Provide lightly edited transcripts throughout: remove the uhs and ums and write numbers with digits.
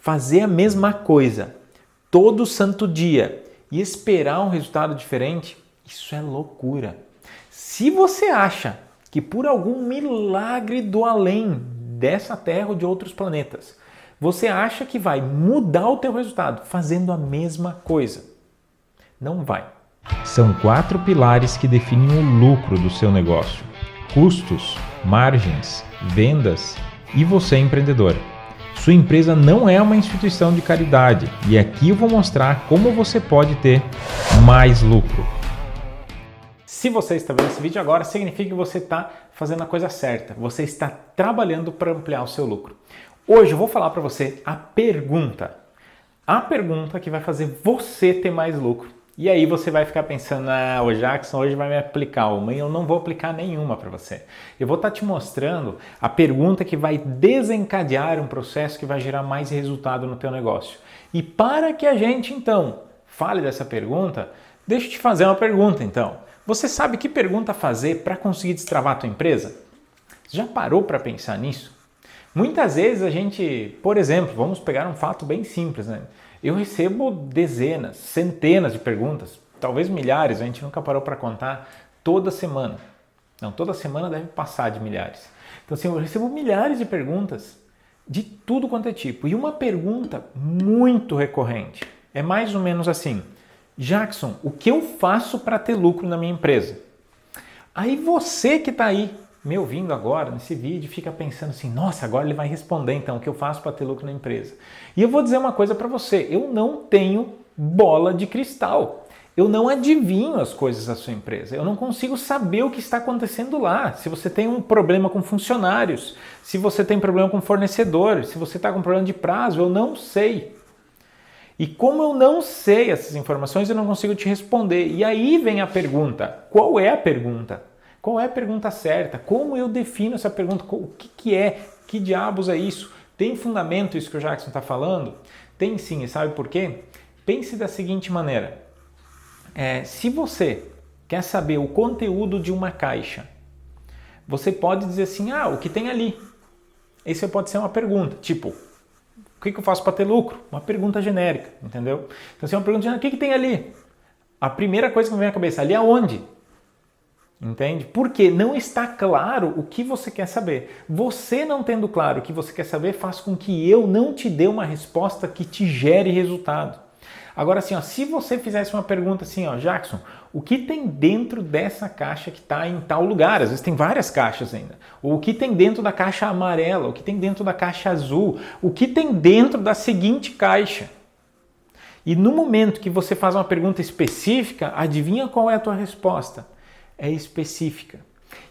fazer a mesma coisa todo santo dia e esperar um resultado diferente, isso é loucura. Se você acha que por algum milagre do além dessa Terra ou de outros planetas, você acha que vai mudar o teu resultado fazendo a mesma coisa, não vai. São 4 pilares que definem o lucro do seu negócio: custos, margens, vendas e você empreendedor. Sua empresa não é uma instituição de caridade e aqui eu vou mostrar como você pode ter mais lucro. Se você está vendo esse vídeo agora, significa que você está fazendo a coisa certa. Você está trabalhando para ampliar o seu lucro. Hoje eu vou falar para você a pergunta que vai fazer você ter mais lucro. E aí você vai ficar pensando, o Jackson hoje vai me aplicar uma, e eu não vou aplicar nenhuma para você. Eu vou estar te mostrando a pergunta que vai desencadear um processo que vai gerar mais resultado no teu negócio. E para que a gente então fale dessa pergunta, deixa eu te fazer uma pergunta então. Você sabe que pergunta fazer para conseguir destravar a tua empresa? Você já parou para pensar nisso? Muitas vezes a gente, por exemplo, vamos pegar um fato bem simples, né? Eu recebo dezenas, centenas de perguntas, talvez milhares, a gente nunca parou para contar, toda semana. Não, toda semana deve passar de milhares. Então assim, eu recebo milhares de perguntas de tudo quanto é tipo. E uma pergunta muito recorrente é mais ou menos assim: Jackson, o que eu faço para ter lucro na minha empresa? Aí você que está aí me ouvindo agora nesse vídeo fica pensando assim, nossa, agora ele vai responder então o que eu faço para ter lucro na empresa. E eu vou dizer uma coisa para você, eu não tenho bola de cristal. Eu não adivinho as coisas da sua empresa, eu não consigo saber o que está acontecendo lá. Se você tem um problema com funcionários, se você tem problema com fornecedores, se você está com problema de prazo, eu não sei. E como eu não sei essas informações, eu não consigo te responder. E aí vem a pergunta, qual é a pergunta? Qual é a pergunta certa? Como eu defino essa pergunta? O que é? Que diabos é isso? Tem fundamento isso que o Jackson está falando? Tem sim, e sabe por quê? Pense da seguinte maneira. Se você quer saber o conteúdo de uma caixa, você pode dizer assim, o que tem ali? Isso pode ser uma pergunta, tipo, o que eu faço para ter lucro? Uma pergunta genérica, entendeu? Então, se é uma pergunta genérica, o que tem ali? A primeira coisa que me vem à cabeça, ali aonde? Entende? Porque não está claro o que você quer saber. Você não tendo claro o que você quer saber faz com que eu não te dê uma resposta que te gere resultado. Agora assim, se você fizesse uma pergunta assim, Jackson, o que tem dentro dessa caixa que está em tal lugar? Às vezes tem várias caixas ainda. Ou o que tem dentro da caixa amarela? O que tem dentro da caixa azul? O que tem dentro da seguinte caixa? E no momento que você faz uma pergunta específica, adivinha qual é a tua resposta? É específica.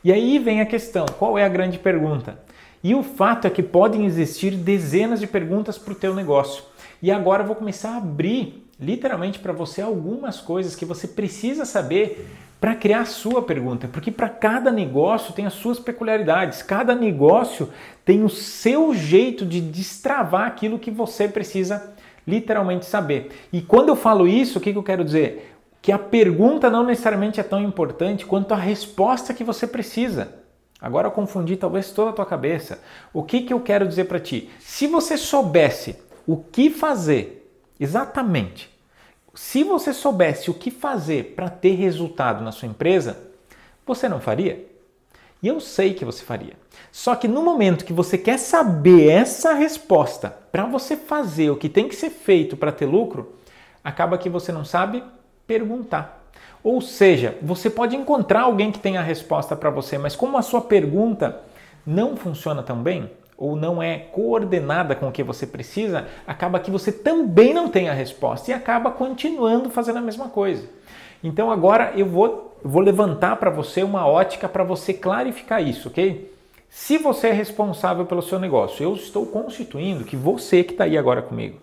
E aí vem a questão, qual é a grande pergunta? E o fato é que podem existir dezenas de perguntas para o teu negócio. E agora eu vou começar a abrir, literalmente, para você algumas coisas que você precisa saber para criar a sua pergunta. Porque para cada negócio tem as suas peculiaridades. Cada negócio tem o seu jeito de destravar aquilo que você precisa literalmente saber. E quando eu falo isso, o que eu quero dizer? Que a pergunta não necessariamente é tão importante quanto a resposta que você precisa. Agora eu confundi talvez toda a tua cabeça. O que eu quero dizer para ti? Se você soubesse o que fazer, exatamente, se você soubesse o que fazer para ter resultado na sua empresa, você não faria? E eu sei que você faria. Só que no momento que você quer saber essa resposta para você fazer o que tem que ser feito para ter lucro, acaba que você não sabe perguntar. Ou seja, você pode encontrar alguém que tenha a resposta para você, mas como a sua pergunta não funciona tão bem, ou não é coordenada com o que você precisa, acaba que você também não tem a resposta e acaba continuando fazendo a mesma coisa. Então agora eu vou levantar para você uma ótica para você clarificar isso, ok? Se você é responsável pelo seu negócio, eu estou constituindo que você que está aí agora comigo,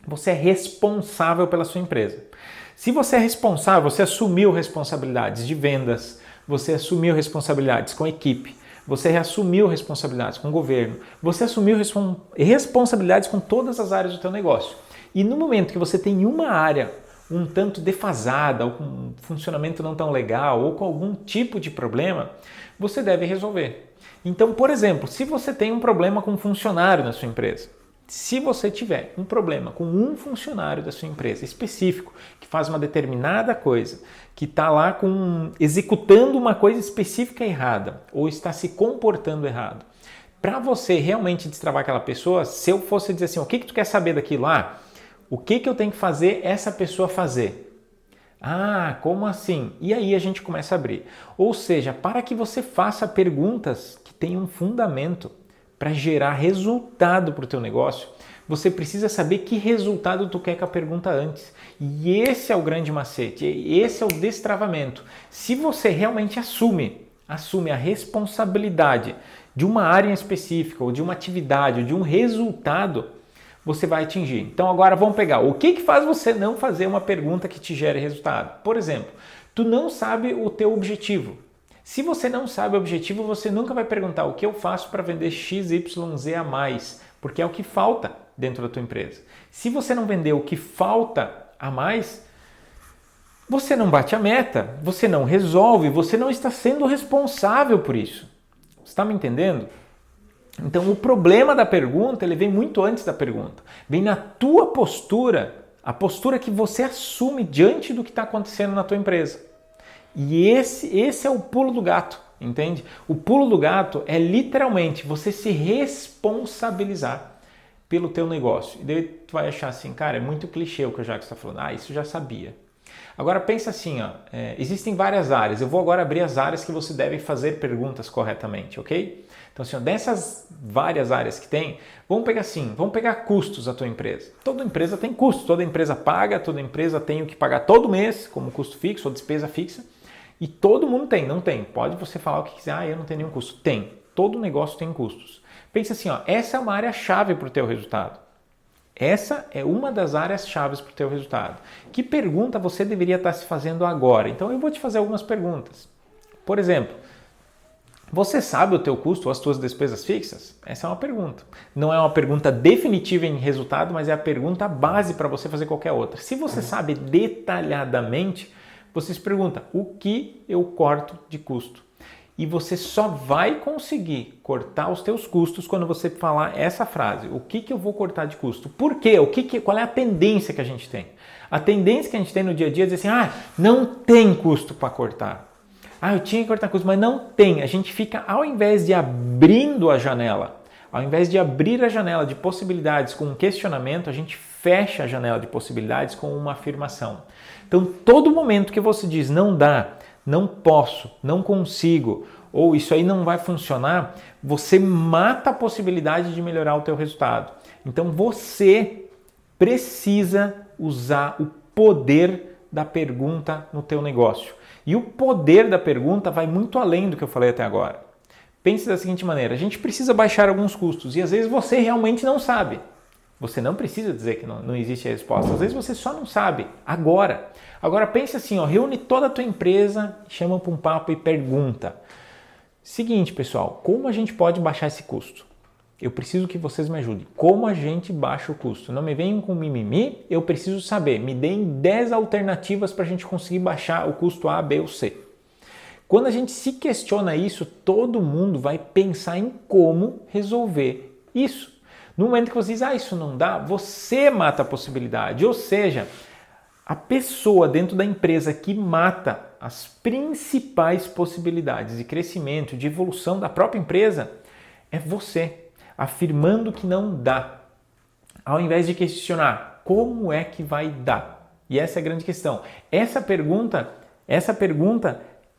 você é responsável pela sua empresa. Se você é responsável, você assumiu responsabilidades de vendas, você assumiu responsabilidades com a equipe, você assumiu responsabilidades com o governo, você assumiu responsabilidades com todas as áreas do teu negócio. E no momento que você tem uma área um tanto defasada, ou com um funcionamento não tão legal, ou com algum tipo de problema, você deve resolver. Então, por exemplo, se você tem um problema com um funcionário na sua empresa, Se você tiver um problema com um funcionário da sua empresa específico, que faz uma determinada coisa, que está lá executando uma coisa específica errada, ou está se comportando errado, para você realmente destravar aquela pessoa, se eu fosse dizer assim, o que tu quer saber daquilo? O que eu tenho que fazer essa pessoa fazer? Como assim? E aí a gente começa a abrir. Ou seja, para que você faça perguntas que tenham fundamento para gerar resultado para o teu negócio, você precisa saber que resultado tu quer com a pergunta antes. E esse é o grande macete, esse é o destravamento. Se você realmente assume a responsabilidade de uma área específica, ou de uma atividade, ou de um resultado, você vai atingir. Então agora vamos pegar o que faz você não fazer uma pergunta que te gere resultado. Por exemplo, tu não sabe o teu objetivo. Se você não sabe o objetivo, você nunca vai perguntar o que eu faço para vender XYZ a mais, porque é o que falta dentro da tua empresa. Se você não vender o que falta a mais, você não bate a meta, você não resolve, você não está sendo responsável por isso. Você está me entendendo? Então o problema da pergunta, ele vem muito antes da pergunta. Vem na tua postura, a postura que você assume diante do que está acontecendo na tua empresa. E esse é o pulo do gato, entende? O pulo do gato é literalmente você se responsabilizar pelo teu negócio. E daí tu vai achar assim, cara, é muito clichê o que o Jacques está falando. Isso eu já sabia. Agora pensa assim, existem várias áreas. Eu vou agora abrir as áreas que você deve fazer perguntas corretamente, ok? Então assim, dessas várias áreas que tem, vamos pegar custos da tua empresa. Toda empresa tem custo, toda empresa paga, toda empresa tem o que pagar todo mês como custo fixo ou despesa fixa. E todo mundo tem, não tem. Pode você falar o que quiser, eu não tenho nenhum custo. Tem, todo negócio tem custos. Pensa assim, essa é uma área-chave para o teu resultado. Essa é uma das áreas-chave para o teu resultado. Que pergunta você deveria estar se fazendo agora? Então eu vou te fazer algumas perguntas. Por exemplo, você sabe o teu custo ou as tuas despesas fixas? Essa é uma pergunta. Não é uma pergunta definitiva em resultado, mas é a pergunta base para você fazer qualquer outra. Se você sabe detalhadamente, você se pergunta, o que eu corto de custo? E você só vai conseguir cortar os teus custos quando você falar essa frase. O que eu vou cortar de custo? Por quê? Qual é a tendência que a gente tem? A tendência que a gente tem no dia a dia é dizer assim, não tem custo para cortar. Eu tinha que cortar custo, mas não tem. A gente fica, ao invés de abrindo a janela, ao invés de abrir a janela de possibilidades com um questionamento, a gente fecha a janela de possibilidades com uma afirmação. Então, todo momento que você diz não dá, não posso, não consigo, ou isso aí não vai funcionar, você mata a possibilidade de melhorar o teu resultado. Então você precisa usar o poder da pergunta no teu negócio. E o poder da pergunta vai muito além do que eu falei até agora. Pense da seguinte maneira, a gente precisa baixar alguns custos e às vezes você realmente não sabe. Você não precisa dizer que não existe a resposta. Às vezes você só não sabe. Agora pense assim, reúne toda a tua empresa, chama para um papo e pergunta. Seguinte, pessoal, como a gente pode baixar esse custo? Eu preciso que vocês me ajudem. Como a gente baixa o custo? Não me venham com mimimi, eu preciso saber. Me deem 10 alternativas para a gente conseguir baixar o custo A, B ou C. Quando a gente se questiona isso, todo mundo vai pensar em como resolver isso. No momento que você diz, isso não dá, você mata a possibilidade. Ou seja, a pessoa dentro da empresa que mata as principais possibilidades de crescimento, de evolução da própria empresa, é você, afirmando que não dá. Ao invés de questionar, como é que vai dar? E essa é a grande questão. Essa pergunta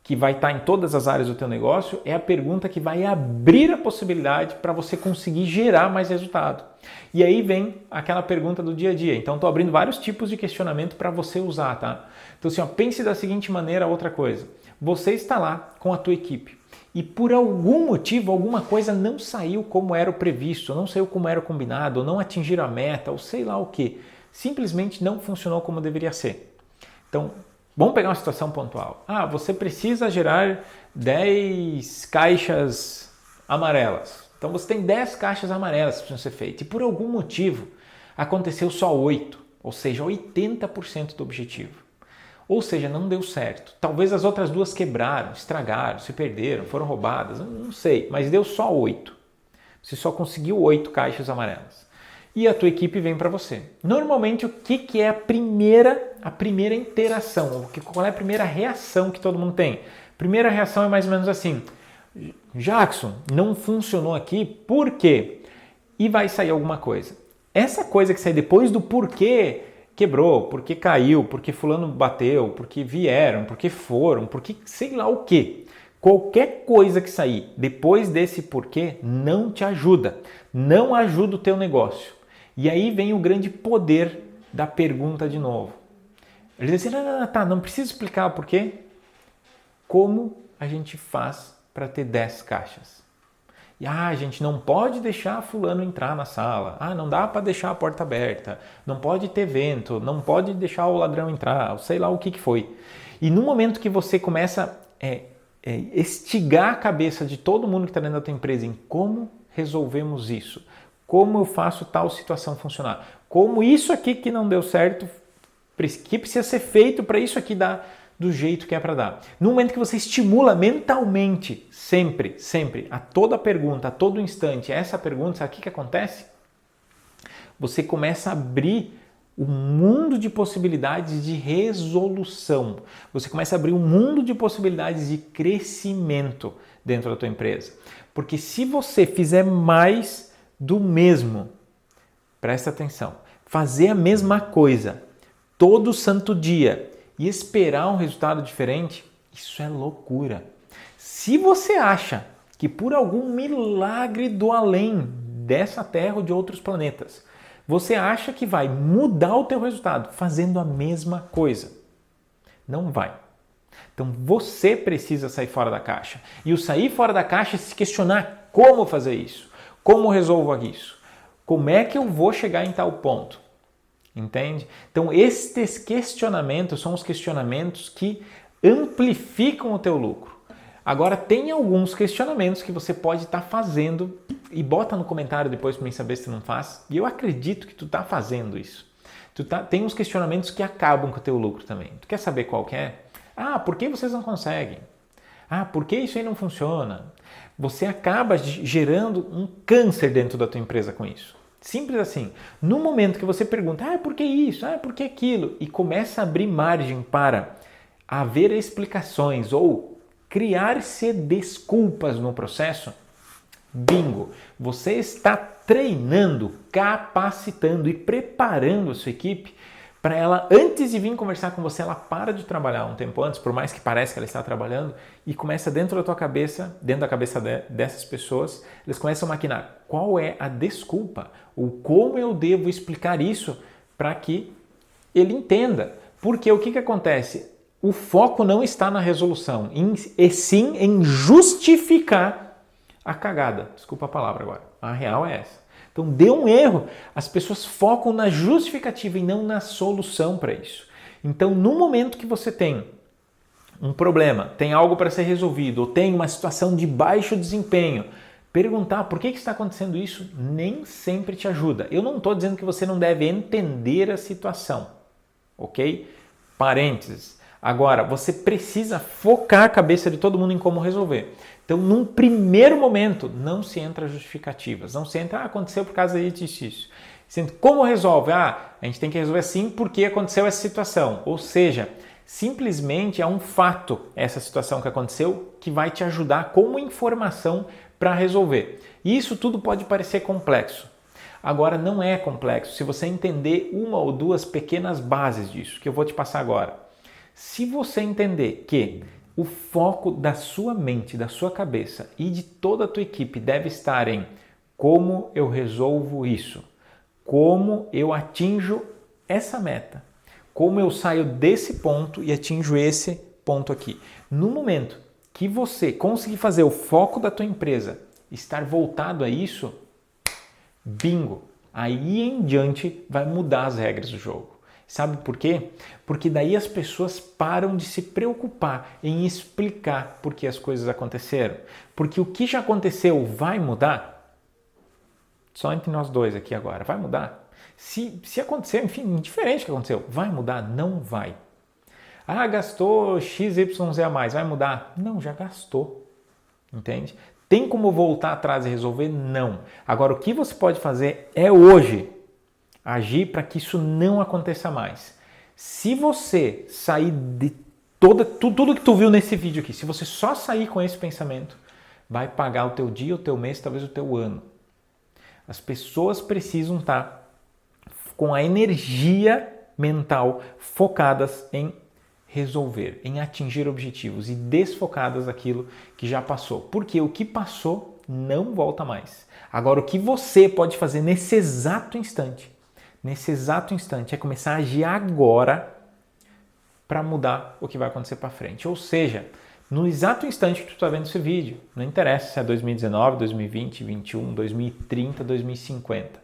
que vai estar em todas as áreas do teu negócio, é a pergunta que vai abrir a possibilidade para você conseguir gerar mais resultado. E aí vem aquela pergunta do dia a dia. Então, estou abrindo vários tipos de questionamento para você usar, tá? Então, assim, pense da seguinte maneira, outra coisa. Você está lá com a tua equipe e por algum motivo, alguma coisa não saiu como era o previsto, não saiu como era o combinado, ou não atingiram a meta, ou sei lá o que. Simplesmente não funcionou como deveria ser. Então, vamos pegar uma situação pontual. Você precisa gerar 10 caixas amarelas. Então você tem 10 caixas amarelas que precisam ser feitas. E por algum motivo aconteceu só 8, ou seja, 80% do objetivo. Ou seja, não deu certo. Talvez as outras 2 quebraram, estragaram, se perderam, foram roubadas, não sei, mas deu só 8. Você só conseguiu 8 caixas amarelas. e a tua equipe vem para você. Normalmente, o que é a primeira interação? Qual é a primeira reação que todo mundo tem? A primeira reação é mais ou menos assim: Jackson, não funcionou aqui, por quê? E vai sair alguma coisa. Essa coisa que sai depois do porquê quebrou, porque caiu, porque fulano bateu, porque vieram, porque foram, porque sei lá o quê. Qualquer coisa que sair depois desse porquê não te ajuda, não ajuda o teu negócio. E aí vem o grande poder da pergunta de novo. Ele diz assim, não precisa explicar o porquê. Como a gente faz para ter 10 caixas? E a gente não pode deixar fulano entrar na sala. Não dá para deixar a porta aberta. Não pode ter vento. Não pode deixar o ladrão entrar. Sei lá o que foi. E no momento que você começa a estigar a cabeça de todo mundo que está dentro da tua empresa em como resolvemos isso, como eu faço tal situação funcionar, como isso aqui que não deu certo, que precisa ser feito para isso aqui dar do jeito que é para dar. No momento que você estimula mentalmente, sempre, a toda pergunta, a todo instante, essa pergunta, sabe o que acontece? Você começa a abrir um mundo de possibilidades de resolução. Você começa a abrir um mundo de possibilidades de crescimento dentro da tua empresa. Porque se você fizer mais do mesmo, presta atenção, fazer a mesma coisa todo santo dia e esperar um resultado diferente, isso é loucura. Se você acha que por algum milagre do além dessa Terra ou de outros planetas, você acha que vai mudar o teu resultado fazendo a mesma coisa, não vai. Então você precisa sair fora da caixa. E o sair fora da caixa é se questionar como fazer isso, como resolvo isso, como é que eu vou chegar em tal ponto. Entende? Então estes questionamentos são os questionamentos que amplificam o teu lucro. Agora tem alguns questionamentos que você pode estar fazendo e bota no comentário depois para mim saber se tu não faz. E eu acredito que tu está fazendo isso. Tem uns questionamentos que acabam com o teu lucro também. Tu quer saber qual que é? Por que vocês não conseguem? Por que isso aí não funciona? Você acaba gerando um câncer dentro da tua empresa com isso. Simples assim. No momento que você pergunta, por que isso? Por que aquilo? E começa a abrir margem para haver explicações ou criar-se desculpas no processo, bingo! Você está treinando, capacitando e preparando a sua equipe para ela, antes de vir conversar com você, ela para de trabalhar um tempo antes, por mais que pareça que ela está trabalhando, e começa dentro da tua cabeça, dentro da cabeça dessas pessoas, eles começam a maquinar qual é a desculpa, ou como eu devo explicar isso para que ele entenda. Porque o que acontece? O foco não está na resolução, e sim em justificar a cagada. Desculpa a palavra agora, a real é essa. Então, deu um erro, as pessoas focam na justificativa e não na solução para isso. Então, no momento que você tem um problema, tem algo para ser resolvido, ou tem uma situação de baixo desempenho, perguntar por que está acontecendo isso nem sempre te ajuda. Eu não estou dizendo que você não deve entender a situação, ok? Parênteses. Agora, você precisa focar a cabeça de todo mundo em como resolver. Então, num primeiro momento, não se entra justificativas. Não se entra, aconteceu por causa disso. Como resolve? A gente tem que resolver assim porque aconteceu essa situação. Ou seja, simplesmente é um fato essa situação que aconteceu que vai te ajudar como informação para resolver. E isso tudo pode parecer complexo. Agora, não é complexo se você entender uma ou duas pequenas bases disso, que eu vou te passar agora. Se você entender que o foco da sua mente, da sua cabeça e de toda a tua equipe deve estar em como eu resolvo isso, como eu atinjo essa meta, como eu saio desse ponto e atinjo esse ponto aqui. No momento que você conseguir fazer o foco da tua empresa estar voltado a isso, bingo! Aí em diante vai mudar as regras do jogo. Sabe por quê? Porque daí as pessoas param de se preocupar em explicar por que as coisas aconteceram. Porque o que já aconteceu vai mudar? Só entre nós dois aqui agora, vai mudar? Se acontecer, enfim, indiferente do que aconteceu, vai mudar? Não vai. Gastou XYZ a mais, vai mudar? Não, já gastou. Entende? Tem como voltar atrás e resolver? Não. Agora, o que você pode fazer é hoje agir para que isso não aconteça mais. Se você sair de tudo que tu viu nesse vídeo aqui, se você só sair com esse pensamento, vai pagar o teu dia, o teu mês, talvez o teu ano. As pessoas precisam estar com a energia mental focadas em resolver, em atingir objetivos e desfocadas daquilo que já passou. Porque o que passou não volta mais. Agora, o que você pode fazer nesse exato instante é começar a agir agora para mudar o que vai acontecer para frente. Ou seja, no exato instante que tu está vendo esse vídeo, não interessa se é 2019, 2020, 2021, 2030, 2050.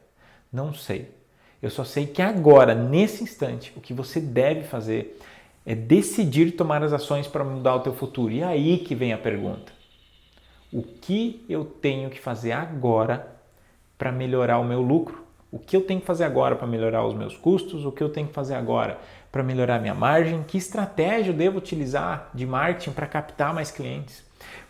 Não sei. Eu só sei que agora, nesse instante, o que você deve fazer é decidir tomar as ações para mudar o teu futuro. E aí que vem a pergunta. O que eu tenho que fazer agora para melhorar o meu lucro? O que eu tenho que fazer agora para melhorar os meus custos? O que eu tenho que fazer agora para melhorar a minha margem? Que estratégia eu devo utilizar de marketing para captar mais clientes?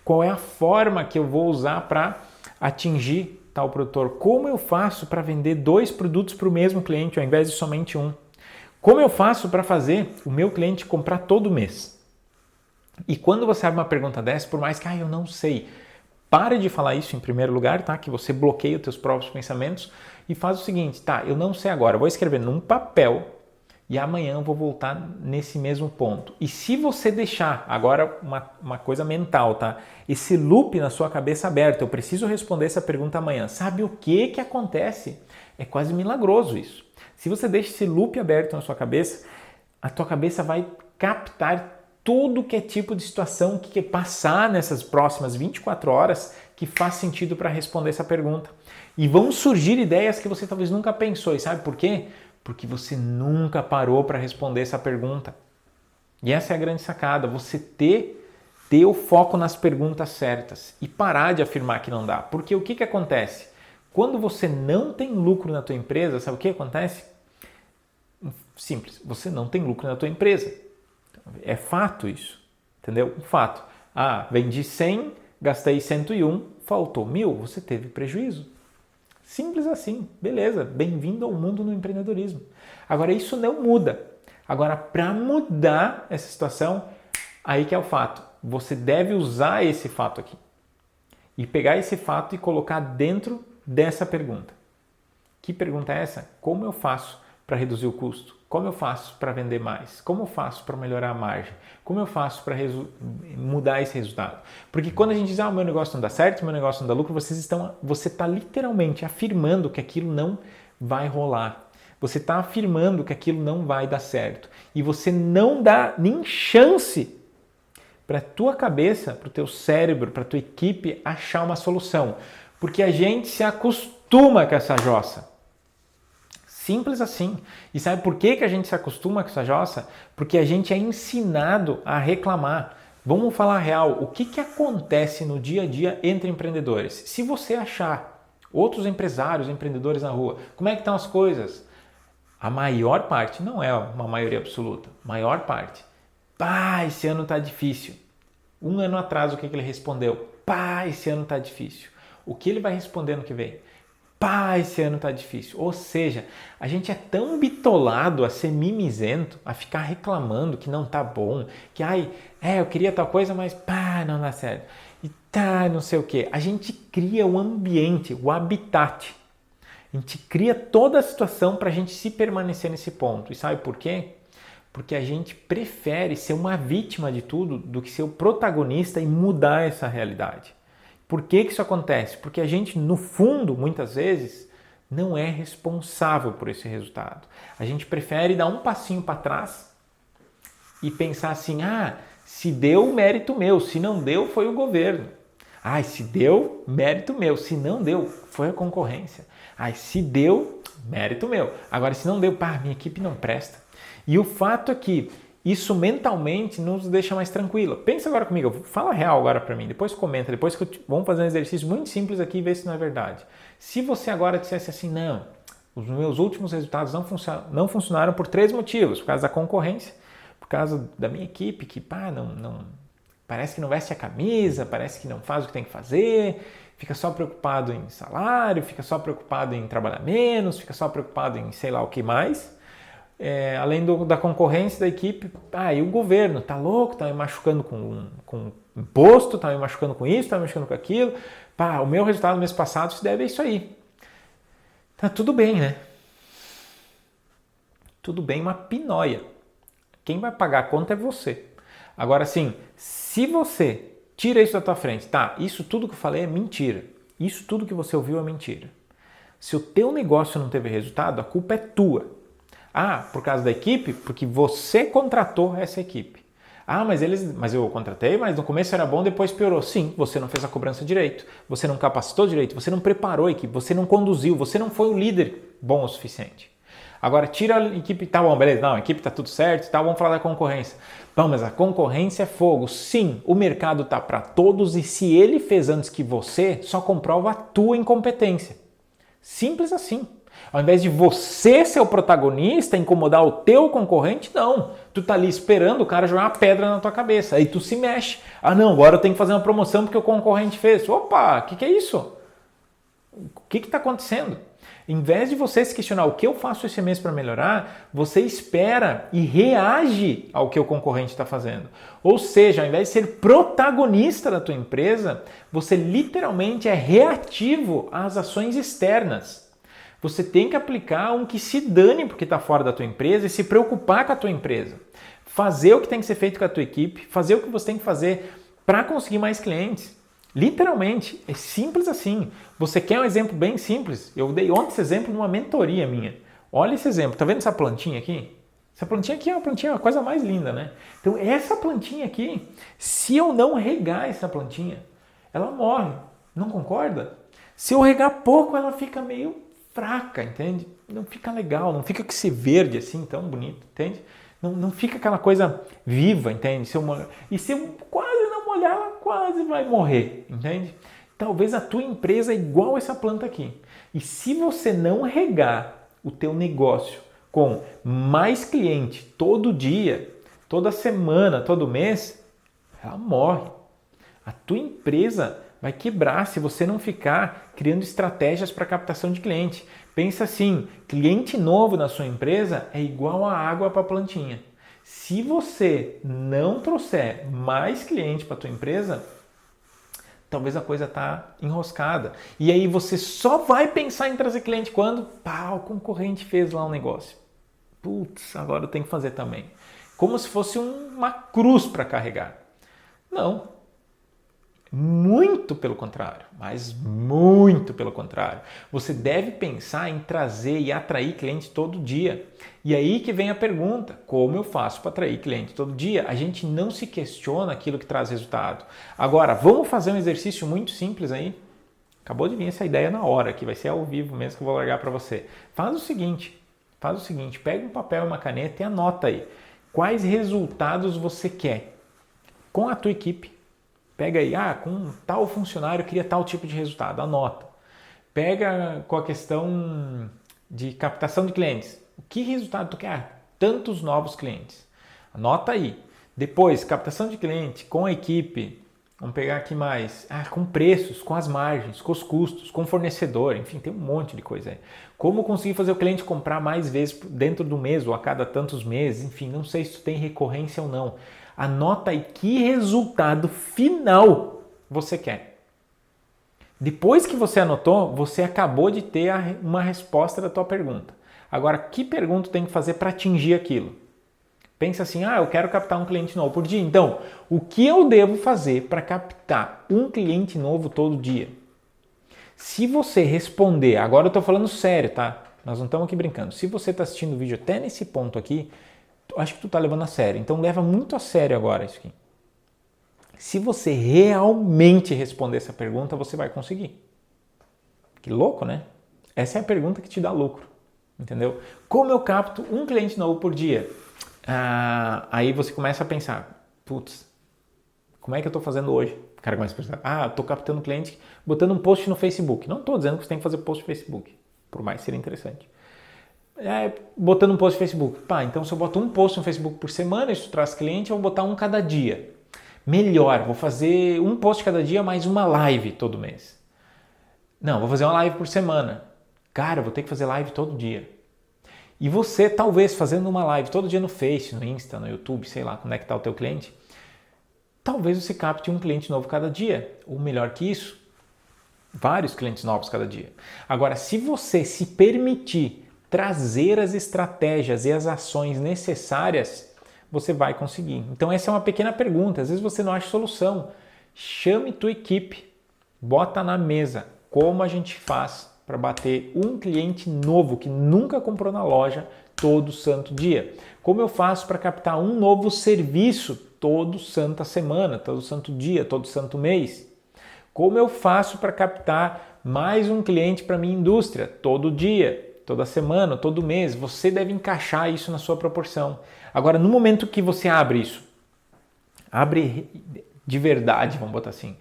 Qual é a forma que eu vou usar para atingir tal produtor? Como eu faço para vender 2 produtos para o mesmo cliente ao invés de somente um? Como eu faço para fazer o meu cliente comprar todo mês? E quando você abre uma pergunta dessa, por mais que eu não sei, pare de falar isso em primeiro lugar, tá? Que você bloqueia os teus próprios pensamentos e faz o seguinte, tá? Eu não sei agora, eu vou escrever num papel e amanhã eu vou voltar nesse mesmo ponto. E se você deixar agora uma coisa mental, tá? Esse loop na sua cabeça aberto, eu preciso responder essa pergunta amanhã. Sabe o que acontece? É quase milagroso isso. Se você deixa esse loop aberto na sua cabeça, a tua cabeça vai captar tudo que é tipo de situação que passar nessas próximas 24 horas que faz sentido para responder essa pergunta. E vão surgir ideias que você talvez nunca pensou. E sabe por quê? Porque você nunca parou para responder essa pergunta. E essa é a grande sacada, você ter o foco nas perguntas certas e parar de afirmar que não dá. Porque o que acontece? Quando você não tem lucro na tua empresa, sabe o que acontece? Simples, você não tem lucro na tua empresa. É fato isso, entendeu? Um fato. Vendi 100, gastei 101, faltou 1.000, você teve prejuízo. Simples assim, beleza, bem-vindo ao mundo do empreendedorismo. Agora, isso não muda. Agora, para mudar essa situação, aí que é o fato. Você deve usar esse fato aqui e pegar esse fato e colocar dentro dessa pergunta. Que pergunta é essa? Como eu faço para reduzir o custo? Como eu faço para vender mais? Como eu faço para melhorar a margem? Como eu faço para mudar esse resultado? Porque quando a gente diz, o meu negócio não dá certo, o meu negócio não dá lucro, você está literalmente afirmando que aquilo não vai rolar. Você está afirmando que aquilo não vai dar certo. E você não dá nem chance para a tua cabeça, para o teu cérebro, para a tua equipe achar uma solução. Porque a gente se acostuma com essa jossa. Simples assim. E sabe por que a gente se acostuma com essa jossa? Porque a gente é ensinado a reclamar. Vamos falar real. O que acontece no dia a dia entre empreendedores? Se você achar outros empresários, empreendedores na rua, como é que estão as coisas? A maior parte, não é uma maioria absoluta, maior parte. Esse ano está difícil. Um ano atrás, o que ele respondeu? Esse ano está difícil. O que ele vai responder no que vem? Esse ano tá difícil. Ou seja, a gente é tão bitolado a ser mimizento, a ficar reclamando que não tá bom, que eu queria tal coisa, mas não dá certo. E não sei o que. A gente cria o ambiente, o habitat. A gente cria toda a situação para a gente se permanecer nesse ponto. E sabe por quê? Porque a gente prefere ser uma vítima de tudo do que ser o protagonista e mudar essa realidade. Por que isso acontece? Porque a gente, no fundo, muitas vezes, não é responsável por esse resultado. A gente prefere dar um passinho para trás e pensar assim, se deu, mérito meu, se não deu, foi o governo. Se deu, mérito meu, se não deu, foi a concorrência. Se deu, mérito meu. Agora, se não deu, minha equipe não presta. E o fato é que isso mentalmente nos deixa mais tranquilo. Pensa agora comigo, fala real agora para mim, depois comenta, vamos fazer um exercício muito simples aqui e ver se não é verdade. Se você agora dissesse assim, não, os meus últimos resultados não funcionaram por 3 motivos, por causa da concorrência, por causa da minha equipe que, não parece que não veste a camisa, parece que não faz o que tem que fazer, Fica só preocupado em salário, fica só preocupado em trabalhar menos, fica só preocupado em sei lá o que mais. Além da concorrência da equipe, e o governo tá louco, tá me machucando com imposto, tá me machucando com isso, tá me machucando com aquilo. O meu resultado no mês passado se deve a isso aí. Tá tudo bem, né? Tudo bem, uma pinóia. Quem vai pagar a conta é você. Agora sim, se você tira isso da tua frente, isso tudo que eu falei é mentira. Isso tudo que você ouviu é mentira. Se o teu negócio não teve resultado, a culpa é tua. Por causa da equipe? Porque você contratou essa equipe. Mas eu contratei, mas no começo era bom, depois piorou. Sim, você não fez a cobrança direito, você não capacitou direito, você não preparou a equipe, você não conduziu, você não foi um líder bom o suficiente. Agora tira a equipe, tá bom, beleza, não, a equipe tá tudo certo, vamos falar da concorrência. Mas a concorrência é fogo. Sim, o mercado tá para todos e se ele fez antes que você, só comprova a tua incompetência. Simples assim. Ao invés de você ser o protagonista, incomodar o teu concorrente, não. Tu tá ali esperando o cara jogar uma pedra na tua cabeça. Aí tu se mexe. Não, agora eu tenho que fazer uma promoção porque o concorrente fez. Opa, o que é isso? O que está acontecendo? Em vez de você se questionar o que eu faço esse mês para melhorar, você espera e reage ao que o concorrente está fazendo. Ou seja, ao invés de ser protagonista da tua empresa, você literalmente é reativo às ações externas. Você tem que aplicar um que se dane porque está fora da tua empresa e se preocupar com a tua empresa. Fazer o que tem que ser feito com a tua equipe, fazer o que você tem que fazer para conseguir mais clientes. Literalmente, é simples assim. Você quer um exemplo bem simples? Eu dei ontem esse exemplo numa mentoria minha. Olha esse exemplo, tá vendo essa plantinha aqui? Essa plantinha aqui é uma coisa mais linda, né? Então essa plantinha aqui, se eu não regar essa plantinha, ela morre, não concorda? Se eu regar pouco, ela fica meio fraca, entende? Não fica legal, não fica com esse verde assim tão bonito, entende? Não fica aquela coisa viva, entende? E se eu quase não molhar, ela quase vai morrer, entende? Talvez a tua empresa é igual essa planta aqui. E se você não regar o teu negócio com mais cliente todo dia, toda semana, todo mês, ela morre. A tua empresa vai quebrar se você não ficar criando estratégias para captação de cliente. Pensa assim, cliente novo na sua empresa é igual a água para a plantinha. Se você não trouxer mais cliente para a tua empresa, talvez a coisa está enroscada. E aí você só vai pensar em trazer cliente quando o concorrente fez lá um negócio. Putz, agora eu tenho que fazer também. Como se fosse uma cruz para carregar. Não. Muito pelo contrário, mas muito pelo contrário. Você deve pensar em trazer e atrair cliente todo dia. E aí que vem a pergunta, como eu faço para atrair cliente todo dia? A gente não se questiona aquilo que traz resultado. Agora, vamos fazer um exercício muito simples aí? Acabou de vir essa ideia na hora, que vai ser ao vivo mesmo que eu vou largar para você. Faz o seguinte, pega um papel e uma caneta e anota aí. Quais resultados você quer com a tua equipe? Pega aí, com tal funcionário eu queria tal tipo de resultado, anota. Pega com a questão de captação de clientes. O que resultado tu quer? Tantos novos clientes. Anota aí. Depois, captação de cliente com a equipe. Vamos pegar aqui mais. Com preços, com as margens, com os custos, com o fornecedor. Enfim, tem um monte de coisa aí. Como conseguir fazer o cliente comprar mais vezes dentro do mês ou a cada tantos meses. Enfim, não sei se tu tem recorrência ou não. Anota aí que resultado final você quer. Depois que você anotou, você acabou de ter uma resposta da tua pergunta. Agora, que pergunta tem que fazer para atingir aquilo? Pensa assim, eu quero captar um cliente novo por dia. Então, o que eu devo fazer para captar um cliente novo todo dia? Se você responder, agora eu estou falando sério, tá? Nós não estamos aqui brincando. Se você está assistindo o vídeo até nesse ponto aqui, acho que tu está levando a sério. Então leva muito a sério agora isso aqui. Se você realmente responder essa pergunta, você vai conseguir. Que louco, né? Essa é a pergunta que te dá lucro. Entendeu? Como eu capto um cliente novo por dia? Aí você começa a pensar, putz, como é que eu estou fazendo hoje? O cara começa a pensar, estou captando cliente botando um post no Facebook. Não estou dizendo que você tem que fazer post no Facebook, por mais ser interessante. Botando um post no Facebook. Então se eu boto um post no Facebook por semana, isso traz cliente, eu vou botar um cada dia. Melhor, vou fazer um post cada dia mais uma live todo mês. Não, vou fazer uma live por semana. Cara, eu vou ter que fazer live todo dia. E você, talvez, fazendo uma live todo dia no Face, no Insta, no YouTube, sei lá como é que está o teu cliente, talvez você capte um cliente novo cada dia. Ou melhor que isso, vários clientes novos cada dia. Agora, se você se permitir trazer as estratégias e as ações necessárias, você vai conseguir. Então essa é uma pequena pergunta. Às vezes você não acha solução. Chame tua equipe, bota na mesa como a gente faz para bater um cliente novo que nunca comprou na loja todo santo dia. Como eu faço para captar um novo serviço todo santa semana, todo santo dia, todo santo mês. Como eu faço para captar mais um cliente para minha indústria todo dia, toda semana, todo mês. Você deve encaixar isso na sua proporção. Agora, no momento que você abre isso, abre de verdade, vamos botar assim,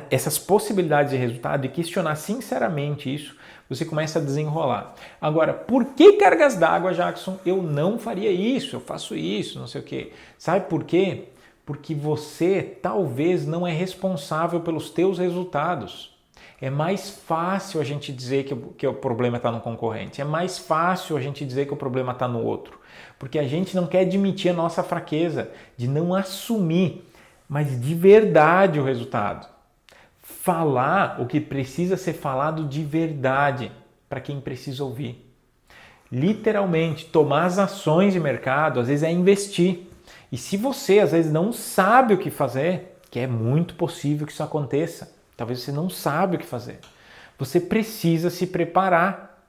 essas possibilidades de resultado e questionar sinceramente isso, você começa a desenrolar. Agora, por que cargas d'água, Jackson? Eu não faria isso, eu faço isso, não sei o quê. Sabe por quê? Porque você talvez não é responsável pelos teus resultados. É mais fácil a gente dizer que o problema está no concorrente. É mais fácil a gente dizer que o problema está no outro. Porque a gente não quer admitir a nossa fraqueza, de não assumir, mas de verdade o resultado. Falar o que precisa ser falado de verdade para quem precisa ouvir. Literalmente, tomar as ações de mercado, às vezes é investir. E se você, às vezes, não sabe o que fazer, que é muito possível que isso aconteça, talvez você não sabe o que fazer, você precisa se preparar,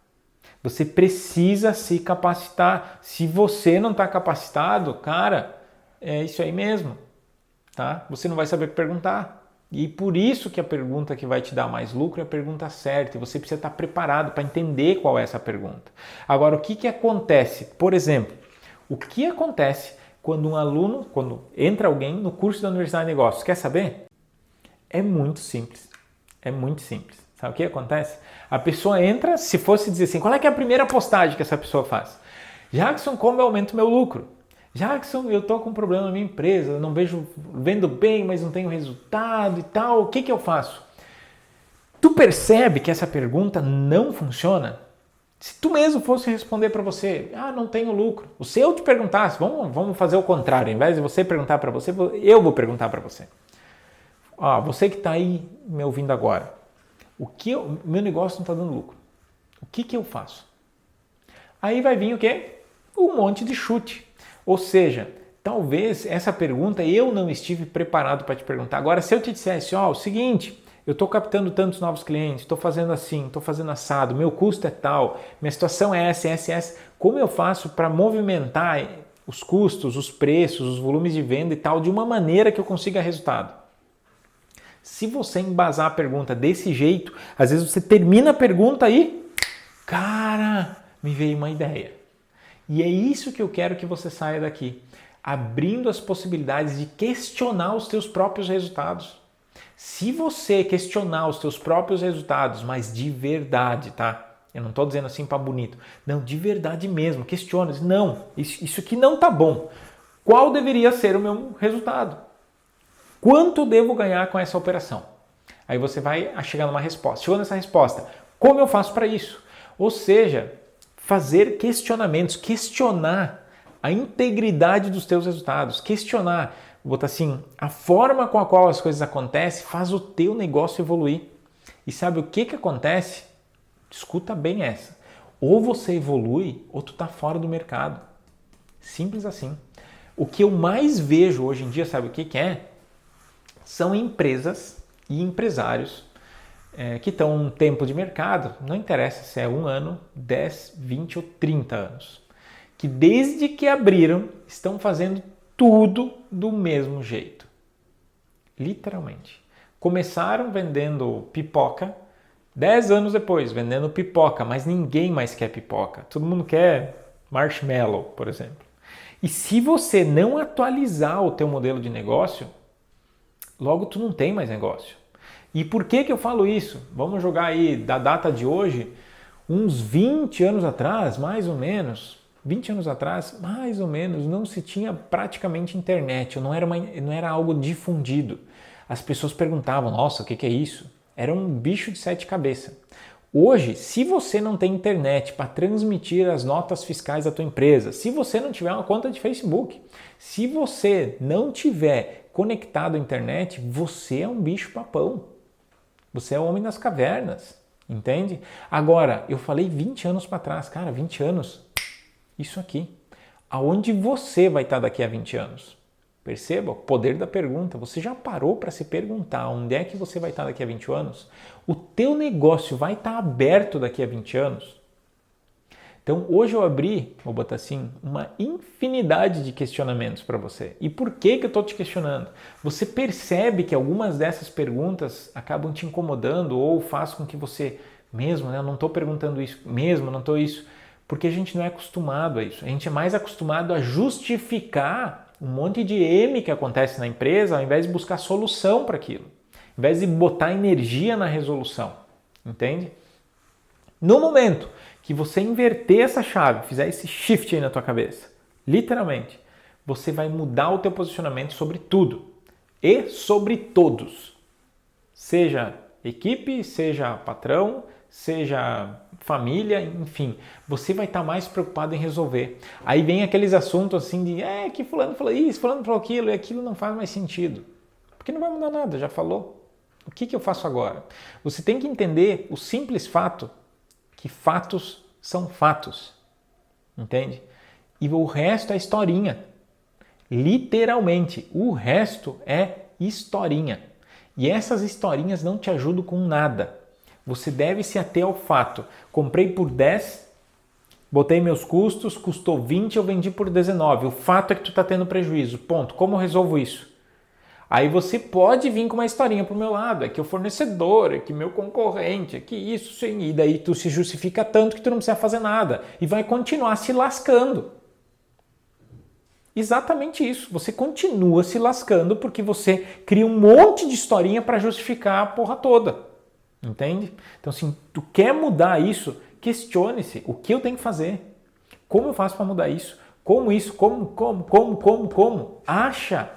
você precisa se capacitar. Se você não está capacitado, cara, é isso aí mesmo, tá? Você não vai saber o que perguntar. E por isso que a pergunta que vai te dar mais lucro é a pergunta certa, e você precisa estar preparado para entender qual é essa pergunta. Agora, o que acontece? Por exemplo, o que acontece quando um aluno, quando entra alguém no curso da Universidade de Negócios? Quer saber? É muito simples. É muito simples. Sabe o que acontece? A pessoa entra, se fosse dizer assim, qual é que é a primeira postagem que essa pessoa faz? Jackson, como eu aumento meu lucro? Jackson, eu estou com um problema na minha empresa, não vendo bem, mas não tenho resultado e tal, o que eu faço? Tu percebe que essa pergunta não funciona? Se tu mesmo fosse responder para você, não tenho lucro. Se eu te perguntasse, vamos fazer o contrário, ao invés de você perguntar para você, eu vou perguntar para você. Você que está aí me ouvindo agora, meu negócio não está dando lucro. O que eu faço? Aí vai vir o quê? Um monte de chute. Ou seja, talvez essa pergunta eu não estive preparado para te perguntar. Agora, se eu te dissesse, o seguinte, eu estou captando tantos novos clientes, estou fazendo assim, estou fazendo assado, meu custo é tal, minha situação é essa, como eu faço para movimentar os custos, os preços, os volumes de venda e tal, de uma maneira que eu consiga resultado? Se você embasar a pergunta desse jeito, às vezes você termina a pergunta e, cara, me veio uma ideia. E é isso que eu quero que você saia daqui, abrindo as possibilidades de questionar os teus próprios resultados. Se você questionar os teus próprios resultados, mas de verdade, tá? Eu não estou dizendo assim para bonito. Não, de verdade mesmo, questiona. Não, isso aqui não tá bom. Qual deveria ser o meu resultado? Quanto devo ganhar com essa operação? Aí você vai chegar numa resposta. Chegou nessa resposta, como eu faço para isso? Ou seja, fazer questionamentos, questionar a integridade dos teus resultados, questionar, vou botar assim, a forma com a qual as coisas acontecem faz o teu negócio evoluir. E sabe o que acontece? Escuta bem essa. Ou você evolui ou tu tá fora do mercado. Simples assim. O que eu mais vejo hoje em dia, sabe o que é? São empresas e empresários que estão um tempo de mercado, não interessa se é 1 ano, 10, 20 ou 30 anos, que desde que abriram estão fazendo tudo do mesmo jeito. Literalmente. Começaram vendendo pipoca, 10 anos depois vendendo pipoca, mas ninguém mais quer pipoca. Todo mundo quer marshmallow, por exemplo. E se você não atualizar o teu modelo de negócio, logo tu não tem mais negócio. E por que eu falo isso? Vamos jogar aí da data de hoje, uns 20 anos atrás, mais ou menos, 20 anos atrás, mais ou menos, não se tinha praticamente internet, não era algo difundido. As pessoas perguntavam, nossa, o que é isso? Era um bicho de 7 cabeças. Hoje, se você não tem internet para transmitir as notas fiscais da tua empresa, se você não tiver uma conta de Facebook, se você não tiver conectado à internet, você é um bicho papão. Você é o homem das cavernas, entende? Agora, eu falei 20 anos para trás, cara, 20 anos, isso aqui. Aonde você vai estar daqui a 20 anos? Perceba o poder da pergunta. Você já parou para se perguntar onde é que você vai estar daqui a 20 anos? O teu negócio vai estar aberto daqui a 20 anos? Então, hoje eu abri, vou botar assim, uma infinidade de questionamentos para você. E por que eu estou te questionando? Você percebe que algumas dessas perguntas acabam te incomodando ou faz com que você, mesmo, né, eu não estou perguntando isso, mesmo, não estou isso, porque a gente não é acostumado a isso. A gente é mais acostumado a justificar um monte de M que acontece na empresa, ao invés de buscar solução para aquilo, ao invés de botar energia na resolução, entende? No momento que você inverter essa chave, fizer esse shift aí na tua cabeça, literalmente, você vai mudar o teu posicionamento sobre tudo e sobre todos, seja equipe, seja patrão, seja família, enfim, você vai estar mais preocupado em resolver. Aí vem aqueles assuntos assim de que fulano falou isso, fulano falou aquilo, e aquilo não faz mais sentido. Porque não vai mudar nada, já falou. O que eu faço agora? Você tem que entender o simples fato que fatos são fatos, entende? E o resto é historinha. Literalmente, o resto é historinha. E essas historinhas não te ajudam com nada. Você deve se ater ao fato. Comprei por 10, botei meus custos, custou 20, eu vendi por 19. O fato é que tu está tendo prejuízo. Ponto. Como eu resolvo isso? Aí você pode vir com uma historinha pro meu lado. É que o fornecedor, é que meu concorrente, é que isso, sim. E daí tu se justifica tanto que tu não precisa fazer nada. E vai continuar se lascando. Exatamente isso. Você continua se lascando porque você cria um monte de historinha para justificar a porra toda. Entende? Então, assim, tu quer mudar isso, questione-se. O que eu tenho que fazer? Como eu faço para mudar isso? Como isso? Como? Acha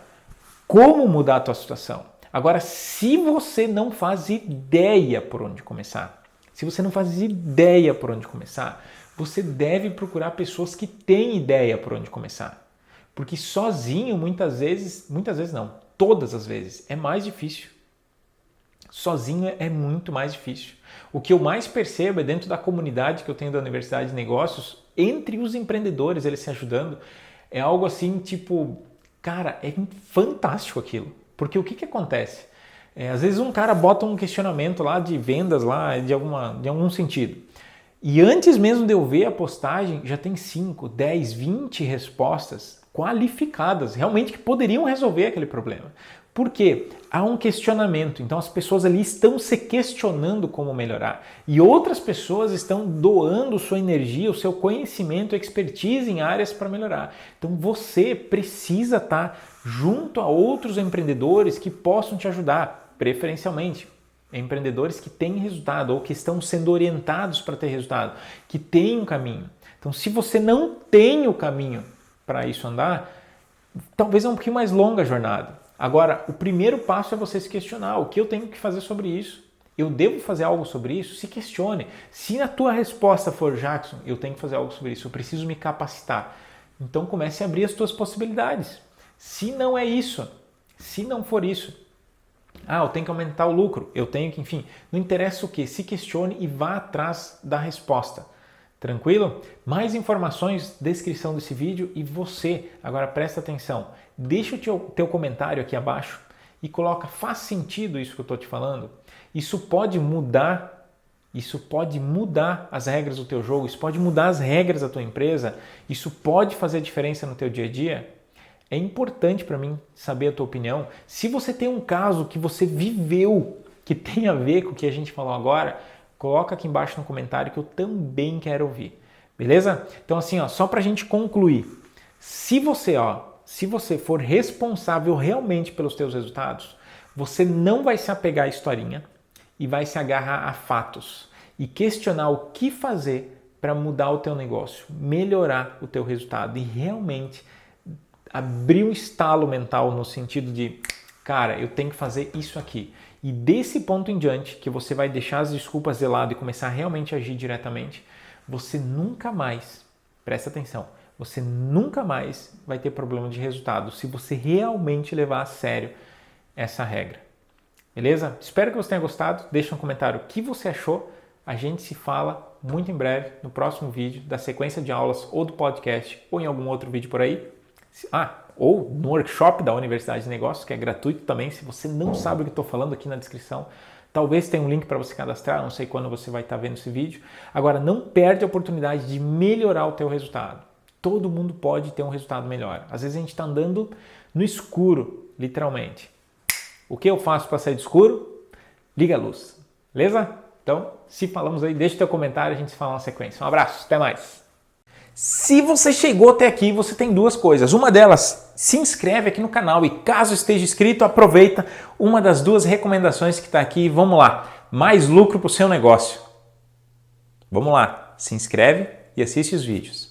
como mudar a tua situação. Agora, se você não faz ideia por onde começar, você deve procurar pessoas que têm ideia por onde começar. Porque sozinho, muitas vezes não, todas as vezes, é mais difícil. Sozinho é muito mais difícil. O que eu mais percebo é dentro da comunidade que eu tenho da Universidade de Negócios, entre os empreendedores, eles se ajudando, é algo assim, tipo, cara, é fantástico aquilo. Porque o que acontece? Às vezes um cara bota um questionamento lá de vendas, lá de algum sentido. E antes mesmo de eu ver a postagem, já tem 5, 10, 20 respostas qualificadas, realmente que poderiam resolver aquele problema. Por quê? Há um questionamento, então as pessoas ali estão se questionando como melhorar e outras pessoas estão doando sua energia, o seu conhecimento, expertise em áreas para melhorar. Então você precisa estar junto a outros empreendedores que possam te ajudar, preferencialmente empreendedores que têm resultado ou que estão sendo orientados para ter resultado, que têm um caminho. Então se você não tem o caminho para isso andar, talvez é um pouquinho mais longa a jornada. Agora, o primeiro passo é você se questionar. O que eu tenho que fazer sobre isso? Eu devo fazer algo sobre isso? Se questione. Se a tua resposta for, Jackson, eu tenho que fazer algo sobre isso, eu preciso me capacitar. Então comece a abrir as tuas possibilidades. Se não é isso, se não for isso, eu tenho que aumentar o lucro, eu tenho que, enfim, não interessa o que, se questione e vá atrás da resposta. Tranquilo? Mais informações, descrição desse vídeo e você, agora presta atenção, deixa o teu comentário aqui abaixo e coloca, faz sentido isso que eu estou te falando? Isso pode mudar as regras do teu jogo, isso pode mudar as regras da tua empresa, isso pode fazer diferença no teu dia a dia? É importante para mim saber a tua opinião. Se você tem um caso que você viveu, que tem a ver com o que a gente falou agora, coloca aqui embaixo no comentário que eu também quero ouvir. Beleza? Então assim, só para a gente concluir. Se você for responsável realmente pelos teus resultados, você não vai se apegar à historinha e vai se agarrar a fatos e questionar o que fazer para mudar o teu negócio, melhorar o teu resultado e realmente abrir um estalo mental no sentido de, cara, eu tenho que fazer isso aqui. E desse ponto em diante, que você vai deixar as desculpas de lado e começar a realmente agir diretamente, você nunca mais, presta atenção, você nunca mais vai ter problema de resultado se você realmente levar a sério essa regra. Beleza? Espero que você tenha gostado. Deixa um comentário o que você achou. A gente se fala muito em breve no próximo vídeo da sequência de aulas ou do podcast ou em algum outro vídeo por aí. Ou no workshop da Universidade de Negócios, que é gratuito também. Se você não sabe o que estou falando, aqui na descrição, talvez tenha um link para você cadastrar, não sei quando você vai estar vendo esse vídeo. Agora, não perde a oportunidade de melhorar o teu resultado. Todo mundo pode ter um resultado melhor. Às vezes a gente está andando no escuro, literalmente. O que eu faço para sair do escuro? Liga a luz. Beleza? Então, se falamos aí, deixa o teu comentário, a gente se fala na sequência. Um abraço, até mais. Se você chegou até aqui, você tem duas coisas. Uma delas, se inscreve aqui no canal e caso esteja inscrito, aproveita uma das duas recomendações que está aqui. Vamos lá, mais lucro para o seu negócio. Vamos lá, se inscreve e assiste os vídeos.